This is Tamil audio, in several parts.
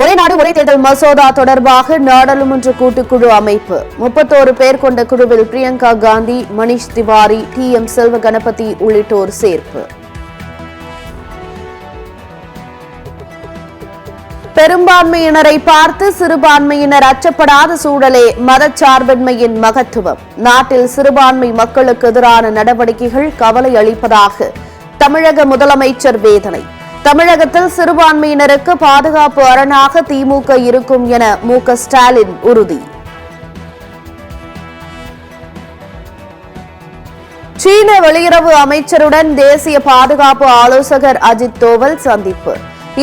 ஒரே நாடு ஒரே தேர்தல் மசோதா தொடர்பாக நாடாளுமன்ற கூட்டுக்குழு அமைப்பு. 31 பேர் கொண்ட குழுவில் பிரியங்கா காந்தி, மணிஷ் திவாரி, TM செல்வ கணபதி உள்ளிட்டோர் சேர்ப்பு. பெரும்பான்மையினரை பார்த்து சிறுபான்மையினர் அச்சப்படாத சூழலே மதச்சார்பின்மையின் மகத்துவம். நாட்டில் சிறுபான்மை மக்களுக்கு எதிரான நடவடிக்கைகள் கவலை அளிப்பதாக தமிழக முதலமைச்சர் வேதனை. தமிழகத்தில் சிறுபான்மையினருக்கு பாதுகாப்பு அரணாக திமுக இருக்கும் என மு.க. ஸ்டாலின் உறுதி. சீன வெளியுறவு அமைச்சருடன் தேசிய பாதுகாப்பு ஆலோசகர் அஜித் தோவல் சந்திப்பு.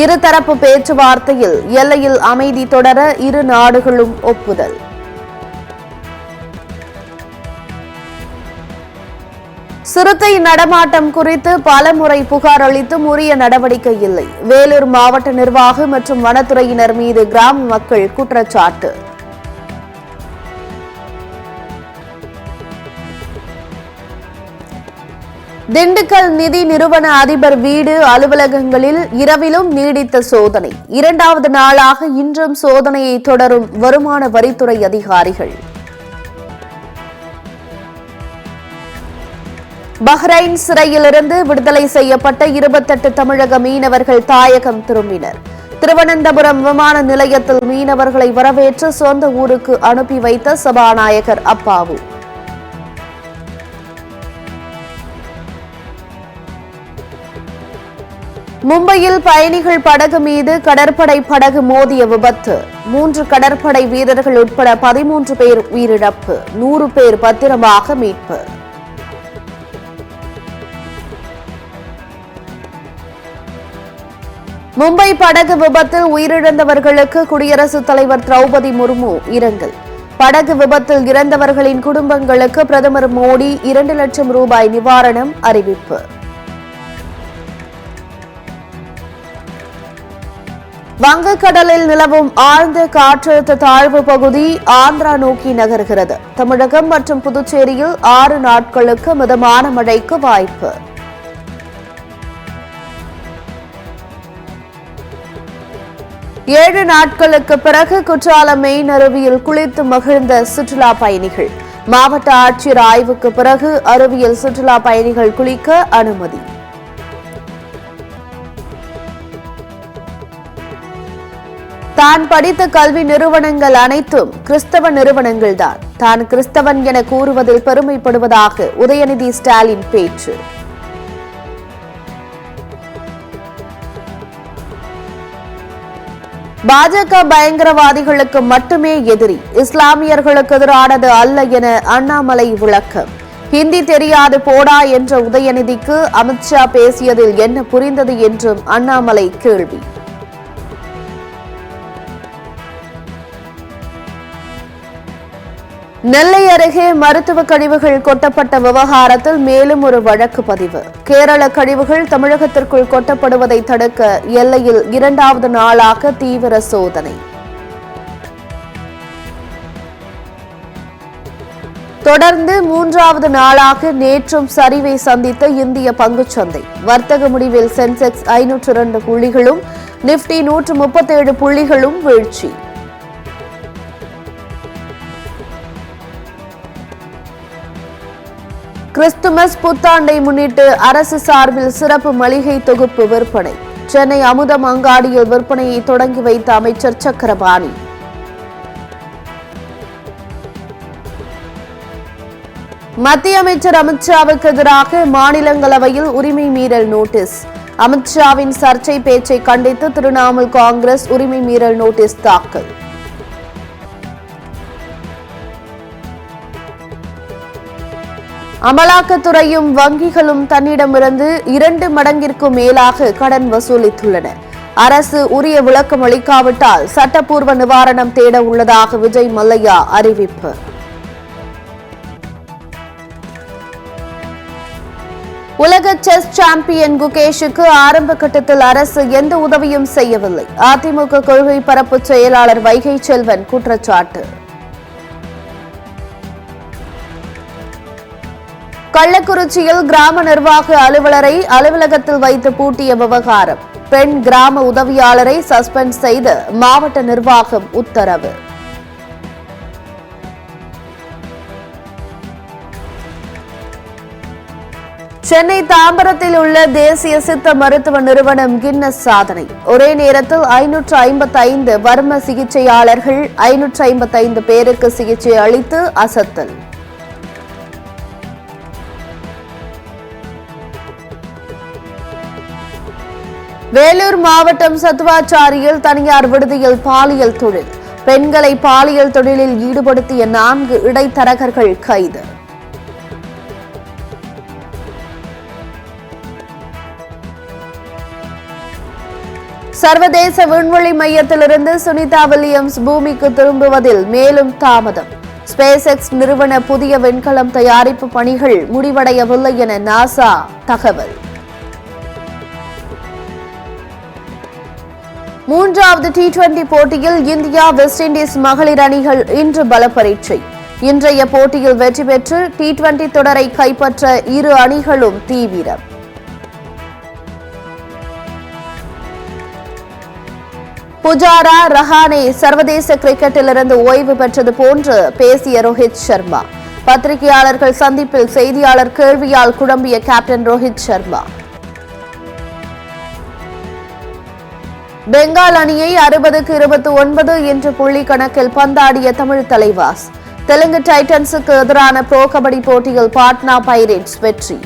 இருதரப்பு பேச்சுவார்த்தையில் எல்லையில் அமைதி தொடர இரு நாடுகளும் ஒப்புதல். சிறுத்தை நடமாட்டம் குறித்து பலமுறை புகார் அளித்தும் உரிய நடவடிக்கை இல்லை. வேலூர் மாவட்ட நிர்வாகம் மற்றும் வனத்துறையினர் மீது கிராம மக்கள் குற்றச்சாட்டு. திண்டுக்கல் நிதி நிறுவன அதிபர் வீடு, அலுவலகங்களில் இரவிலும் நீடித்த சோதனை. 2வது நாளாக இன்றும் சோதனையை தொடரும் வருமான வரித்துறை அதிகாரிகள். பஹ்ரைன் சிறையிலிருந்து விடுதலை செய்யப்பட்ட 28 தமிழக மீனவர்கள் தாயகம் திரும்பினர். திருவனந்தபுரம் விமான நிலையத்தில் மீனவர்களை வரவேற்று சொந்த ஊருக்கு அனுப்பி வைத்த சபாநாயகர் அப்பாவு. மும்பையில் பயணிகள் படகு மீது கடற்படை படகு மோதிய விபத்து. 3 கடற்படை வீரர்கள் உட்பட 13 பேர் உயிரிழப்பு, 100 பேர் பத்திரமாக மீட்பு. மும்பை படகு விபத்தில் உயிரிழந்தவர்களுக்கு குடியரசுத் தலைவர் திரௌபதி முர்மு இரங்கல். படகு விபத்தில் இறந்தவர்களின் குடும்பங்களுக்கு பிரதமர் மோடி 2 லட்சம் ரூபாய் நிவாரணம் அறிவிப்பு. வங்கக்கடலில் நிலவும் ஆழ்ந்த காற்றழுத்த தாழ்வு பகுதி ஆந்திரா நோக்கி நகர்கிறது. தமிழகம் மற்றும் புதுச்சேரியில் 6 நாட்களுக்கு மிதமான மழைக்கு வாய்ப்பு. ஏழு நாட்களுக்கு பிறகு குற்றாலம் மெயின் அருவியில் குளித்து மகிழ்ந்த சுற்றுலா பயணிகள். மாவட்ட ஆட்சியர் ஆய்வுக்கு பிறகு அருவியில் சுற்றுலா பயணிகள் குளிக்க அனுமதி. தான் படித்த கல்வி நிறுவனங்கள் அனைத்தும் கிறிஸ்தவ நிறுவனங்கள்தான். தான் கிறிஸ்தவன் என கூறுவதில் பெருமைப்படுவதாக உதயநிதி ஸ்டாலின் பேச்சு. பாஜக பயங்கரவாதிகளுக்கு மட்டுமே எதிரி, இஸ்லாமியர்களுக்கு எதிரானது அல்ல என அண்ணாமலை விளக்கம். ஹிந்தி தெரியாது போடா என்ற உதயநிதிக்கு அமித்ஷா பேசியதில் என்ன புரிந்தது என்றும் அண்ணாமலை கேள்வி. நெல்லை அருகே மருத்துவ கழிவுகள் கொட்டப்பட்ட விவகாரத்தில் மேலும் ஒரு வழக்கு பதிவு. கேரள கழிவுகள் தமிழகத்திற்குள் கொட்டப்படுவதை தடுக்க எல்லையில் 2வது நாளாக தீவிர சோதனை. தொடர்ந்து 3வது நாளாக நேற்றும் சரிவை சந்தித்த இந்திய பங்குச்சந்தை. வர்த்தக முடிவில் சென்செக்ஸ் 502 புள்ளிகளும், நிப்டி 137 புள்ளிகளும் வீழ்ச்சி. கிறிஸ்துமஸ் புத்தாண்டை முன்னிட்டு அரசு சார்பில் சிறப்பு மளிகை தொகுப்பு விற்பனை. சென்னை அமுதம் அங்காடியில் விற்பனையை தொடங்கி வைத்த அமைச்சர் சக்கரபாணி. மத்திய அமைச்சர் அமித்ஷாவுக்கு எதிராக மாநிலங்களவையில் உரிமை மீறல் நோட்டீஸ். அமித்ஷாவின் சர்ச்சை பேச்சை கண்டித்து திரிணாமுல் காங்கிரஸ் உரிமை மீறல் நோட்டீஸ் தாக்கல். அமலாக்கத்துறையும் வங்கிகளும் தன்னிடமிருந்து 2 மடங்கிற்கும் மேலாக கடன் வசூலித்துள்ளன. அரசு உரிய விளக்கம் அளிக்காவிட்டால் சட்டப்பூர்வ நிவாரணம் தேட உள்ளதாக விஜய் மல்லையா அறிவிப்பு. உலக செஸ் சாம்பியன் குகேஷுக்கு ஆரம்ப கட்டத்தில் அரசு எந்த உதவியும் செய்யவில்லை. அதிமுக கொள்கை பரப்பு செயலாளர் வைகை செல்வன் குற்றச்சாட்டு. கள்ளக்குறிச்சியில் கிராம நிர்வாக அலுவலரை அலுவலகத்தில் வைத்து பூட்டிய விவகாரம். பெண் கிராம உதவியாளரை சஸ்பெண்ட் செய்து மாவட்ட நிர்வாகம் உத்தரவு. சென்னை தாம்பரத்தில் உள்ள தேசிய சித்த மருத்துவ நிறுவனம் கின்னஸ் சாதனை. ஒரே நேரத்தில் 555 வர்ம சிகிச்சையாளர்கள் 555 பேருக்கு சிகிச்சை அளித்து அசத்தல். வேலூர் மாவட்டம் சத்துவாச்சாரியில் தனியார் விடுதியில் பாலியல் தொழில். பெண்களை பாலியல் தொழிலில் ஈடுபடுத்திய 4 இடைத்தரகர்கள் கைது. சர்வதேச விண்வெளி மையத்திலிருந்து சுனிதா வில்லியம்ஸ் பூமிக்கு திரும்புவதில் மேலும் தாமதம். ஸ்பேஸ் எக்ஸ் நிறுவன புதிய விண்கலம் தயாரிப்பு பணிகள் முடிவடையவில்லை என நாசா தகவல். 3வது T20 போட்டியில் இந்தியா வெஸ்ட் இண்டீஸ் மகளிர் அணிகள் இன்று பலப்பரீட்சை. இன்றைய போட்டியில் வெற்றி பெற்று T20 தொடரை கைப்பற்ற இரு அணிகளும் தீவிரம். புஜாரா, ரஹானே சர்வதேச கிரிக்கெட்டிலிருந்து ஓய்வு பெற்றது போன்று பேசிய ரோஹித் சர்மா. பத்திரிகையாளர்கள் சந்திப்பில் செய்தியாளர் கேள்வியால் குழம்பிய கேப்டன் ரோஹித் சர்மா. பெங்கால் அணியை 60க்கு 29 என்ற புள்ளி கணக்கில் பந்தாடிய தமிழ் தலைவாஸ். தெலுங்கு டைட்டன்ஸுக்கு எதிரான ப்ரோ கபடி போட்டியில் பாட்னா பைரேட்ஸ் வெற்றி.